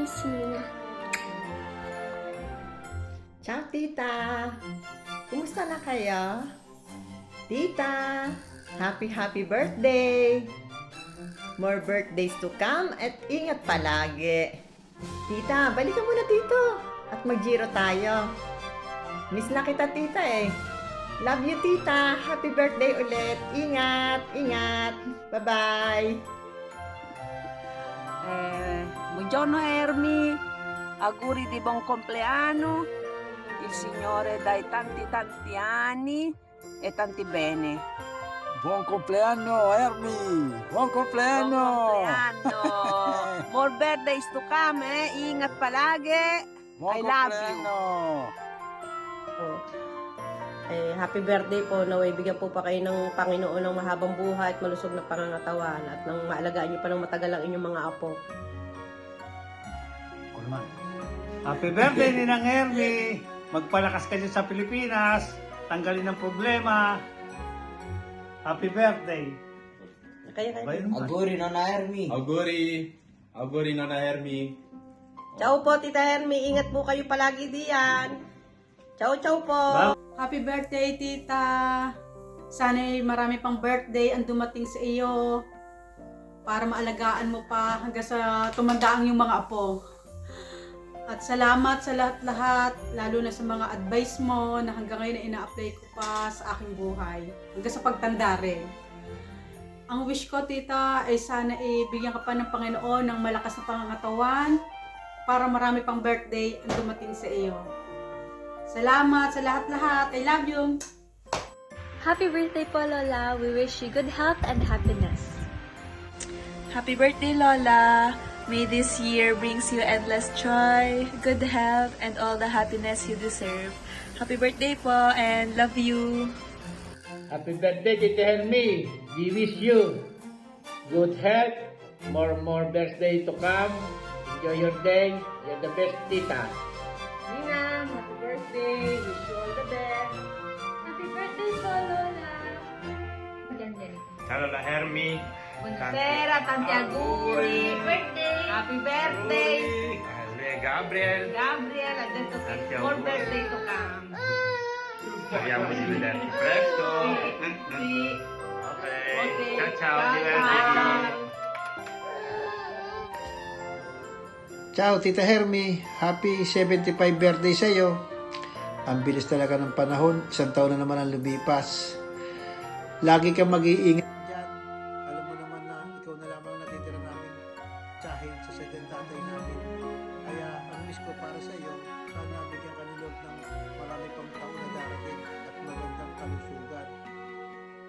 miss you na. Ciao, tita! Kumusta na kayo? Tita! Happy birthday! More birthdays to come at ingat palagi. Tita, balikan muna dito at mag-giro tayo. Miss na kita, tita eh. Love you, tita. Happy birthday ulit. Ingat, ingat. Bye-bye. Buongiorno Hermi, auguri di buon compleanno, il Signore dai tanti anni e tanti bene. Buon compleanno, Hermi! Buon compleanno! Buon compleanno! More birthdays to come, ingat palagi. Buon I love you. compleanno! Happy birthday po. Naway bigyan po pa kayo ng Panginoon ng mahabang buhay at malusog na pangangatawan at nang maalagaan niyo pa ng matagal ang inyong mga apo. Ako naman. Happy birthday Ninang Hermi! Magpalakas ka dyan sa Pilipinas. Tanggalin ang problema. Happy birthday! Kaya. Auguri, Nona Hermi. Auguri, Nona Hermi. Ciao po, Tita Hermi. Ingat po kayo palagi diyan. Ciao po. Happy birthday, tita! Sana'y marami pang birthday ang dumating sa iyo para maalagaan mo pa hanggang sa tumanda ang iyong mga apo. At salamat sa lahat-lahat, lalo na sa mga advice mo na hanggang ngayon ay ina-apply ko pa sa aking buhay. Hanggang sa pagtanda rin. Ang wish ko, tita, ay sana bigyan ka pa ng Panginoon ng malakas na pangangatawan para marami pang birthday ang dumating sa iyo. Salamat sa lahat-lahat. I love you. Happy birthday po, Lola. We wish you good health and happiness. Happy birthday, Lola. May this year brings you endless joy, good health, and all the happiness you deserve. Happy birthday po and love you. Happy birthday, Tita Hermi! We wish you good health, more birthday to come. Enjoy your day. You're the best, Tita. Ninang, happy birthday. Wish you all the best. Happy birthday po, Lola. Ciao, Lola Hermi. Buonasera, tanti auguri. Birthday! Happy birthday. Gabriel. Gabriel, and then to Tanti more auguri. birthday to come. Speriamo di vederti presto. Sì. Ok. Ciao, Ciao. divertiti. Ciao Tita Hermi, happy 75 birthday sa iyo. Ang bilis talaga ng panahon, isang taon na naman ang lumipas. Lagi kang mag-iingat dyan. Alam mo naman na ikaw na lamang ang natitira namin tsahin sa second tatay namin. Kaya ang wish ko para sa iyo, sana bigyan ka ni Lord ng marami pang taon na darating at magandang kalusugan.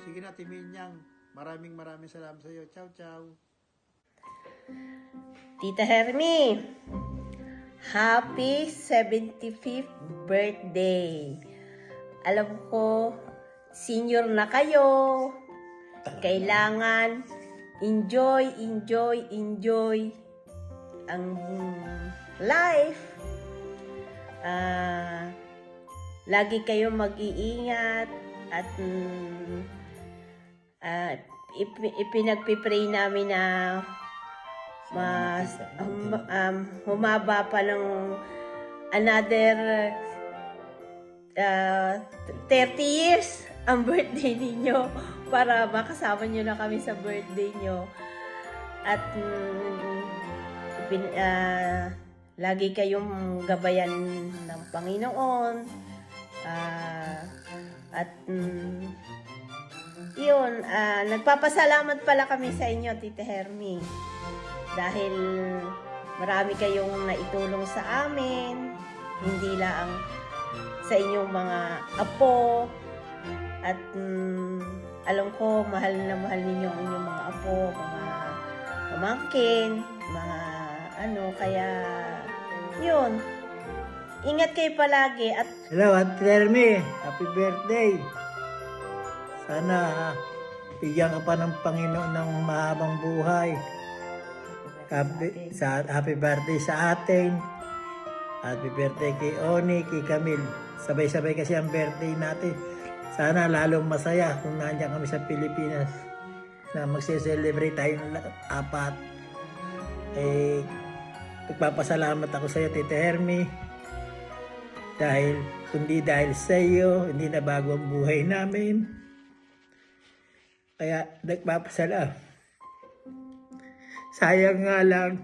Sige na Timinyang, maraming salamat sa iyo. Ciao, ciao. Tita Hermi, happy 75th birthday. Alam ko, senior na kayo. Kailangan enjoy ang life. Lagi kayo mag-iingat at ipinagpipray namin na humaba pa ng another 30 years ang birthday ninyo para makasama nyo na kami sa birthday nyo at lagi kayong gabayan ng Panginoon at yun, nagpapasalamat pala kami sa inyo, Tita Hermi. Dahil marami kayong naitulong sa amin, hindi lang sa inyong mga apo. At alam ko, mahal na mahal ninyo ang inyong mga apo, mga pamangkin, mga kaya yun. Ingat kayo palagi at Hello, Ate Hermi. Happy birthday. Sana bigyan ka pa ng Panginoon ng mahabang buhay. Happy birthday sa atin. Happy birthday kay Oni, kay Camille. Sabay-sabay kasi ang birthday natin. Sana lalong masaya kung nandiyan kami sa Pilipinas na magse-celebrate tayong apat. nagpapasalamat ako sa iyo, Tita Hermie. Dahil, kundi dahil sa iyo, hindi na bago ang buhay namin. Kaya, nagpapasalamat. Sayang nga lang,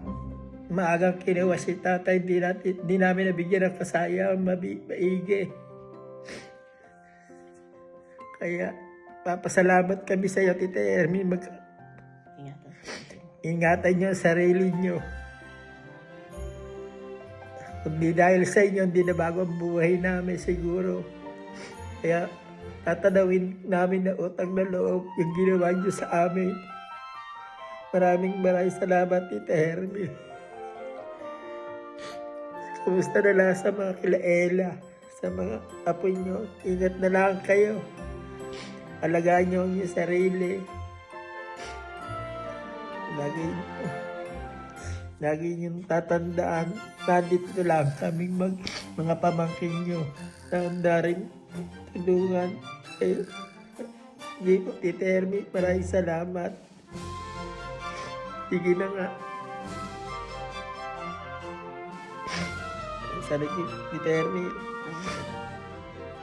maagang kinuha si tatay, hindi namin nabigyan ng kasayang maigi. Kaya, papasalamat kami sa iyo, Tita Hermie. Ingatan niyo ang sarili niyo. Kundi dahil sa inyo, hindi na bago ang buhay namin siguro. Kaya, tatanawin namin na utang na loob yung ginawa niyo sa amin. Maraming salamat, Tita Hermie. Kumusta na lang sa mga kilaela, sa mga apo nyo. Ingat na lang kayo. Alagaan nyo ang inyong sarili. Lagi nyo tatandaan. Nandito lang kaming mga pamangkin nyo. Tanda rin tulungan. Hindi po, Tita Hermie, maraming salamat. Sige na nga. Sana Tita Hermie.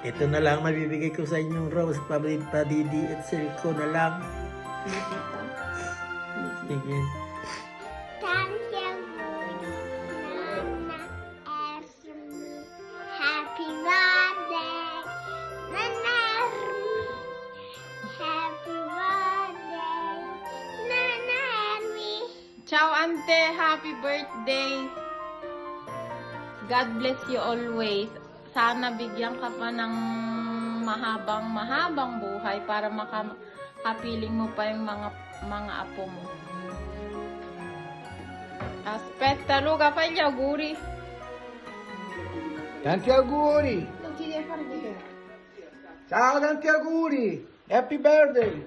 Ito na lang mabibigay ko sa inyong rose. Padidi at silko na lang. Sige. Thank you, Nana Hermie. Happy birthday, Nana Hermie. Happy birthday, Nana Hermie. Ciao, Ante. Happy birthday. God bless you always. Sana bigyan ka pa ng mahabang buhay para makapiling mo pa yung mga apo mo. Aspetta, Luca, fai gli auguri. Tanti auguri! Ciao, tanti auguri! Happy birthday!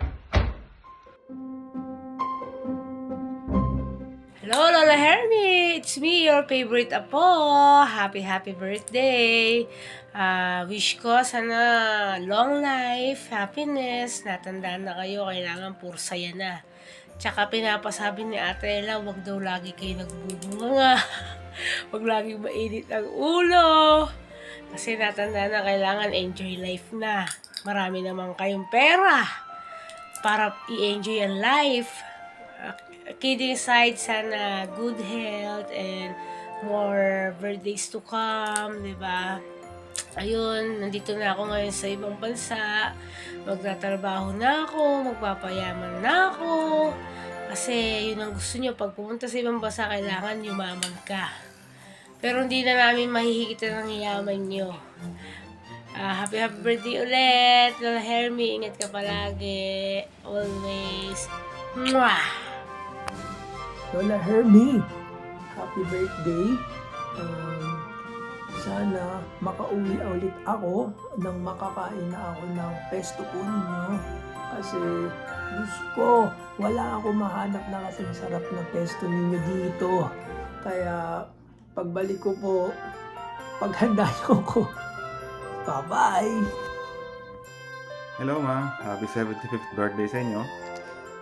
Hello, Lola Hermie! It's me, your favorite apo. Happy birthday! Wish ko sana long life, happiness. Natandaan na kayo, kailangan puro saya na. Tsaka pinapasabi ni Ate Ella, wag daw lagi kayo nagbubunga. Wag lagi mainit ang ulo. Kasi natandaan na kailangan enjoy life na. Marami naman kayong pera para i-enjoy ang life. Kidding aside, sana good health and more birthdays to come, di ba? Ayun, nandito na ako ngayon sa ibang bansa. Magtatrabaho na ako, magpapayaman na ako. Kasi yun ang gusto nyo, pag pumunta sa ibang bansa, kailangan yumaman ka. Pero hindi na namin mahihigitan ng yaman nyo. Happy birthday ulit, Lola Hermie. Ingat ka palagi. Always. Mwah! Lola Hermie, happy birthday. Sana makauwi ulit ako nang makakain na ako ng pesto po ninyo. Kasi gusto ko, wala ako mahanap na kasing sarap na pesto ninyo dito. Kaya pagbalik ko po, paghanda niyo ko. Bye-bye! Hello ma, happy 75th birthday sa inyo.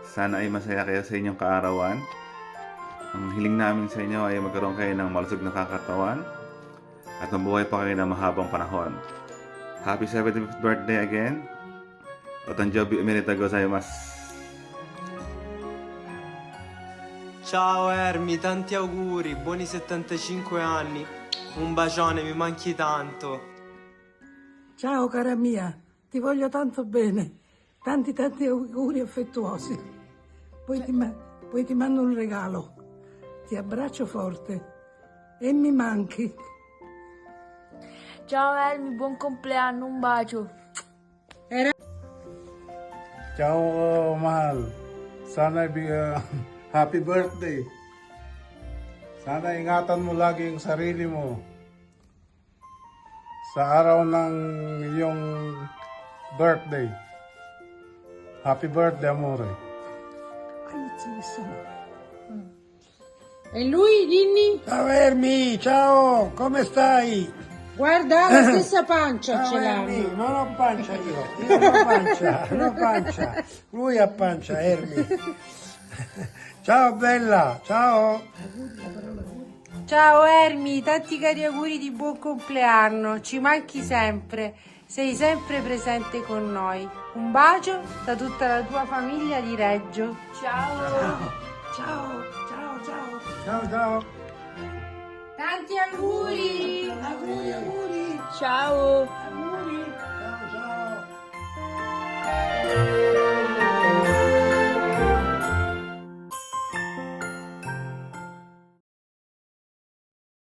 Sana ay masaya kayo sa inyong kaarawan. Ang hiling namin sa inyo ay magkaroon kayo ng malusog na kakatawan at mabuhay pa kayo ng mahabang panahon. Happy 75th birthday again. Otanjobi umerita gozaimasu. Ciao Hermie, tanti auguri, buoni 75 anni. Un bacione, mi manchi tanto. Ciao cara mia, ti voglio tanto bene. Tanti auguri affettuosi. Poi ti mando un regalo. Ti abbraccio forte e mi manchi. Ciao Hermie, buon compleanno, un bacio. Ciao mahal. Sana happy birthday. Sana ingatan mo lagi ang sarili mo. Sa araw ng iyong birthday. Happy birthday, amore. Ay, Dio. E lui, Ginny? Ciao Hermie, ciao, come stai? Guarda, la stessa pancia ce Ciao l'ha. Hermie, non ho pancia io non ho pancia. Lui ha pancia, Hermie. Ciao bella, ciao. Ciao Ermi, tanti cari auguri di buon compleanno, ci manchi sempre, sei sempre presente con noi. Un bacio da tutta la tua famiglia di Reggio. Ciao. Ciao, ciao, ciao. Ciao, ciao. Tanti auguri. Auguri, auguri. Ciao.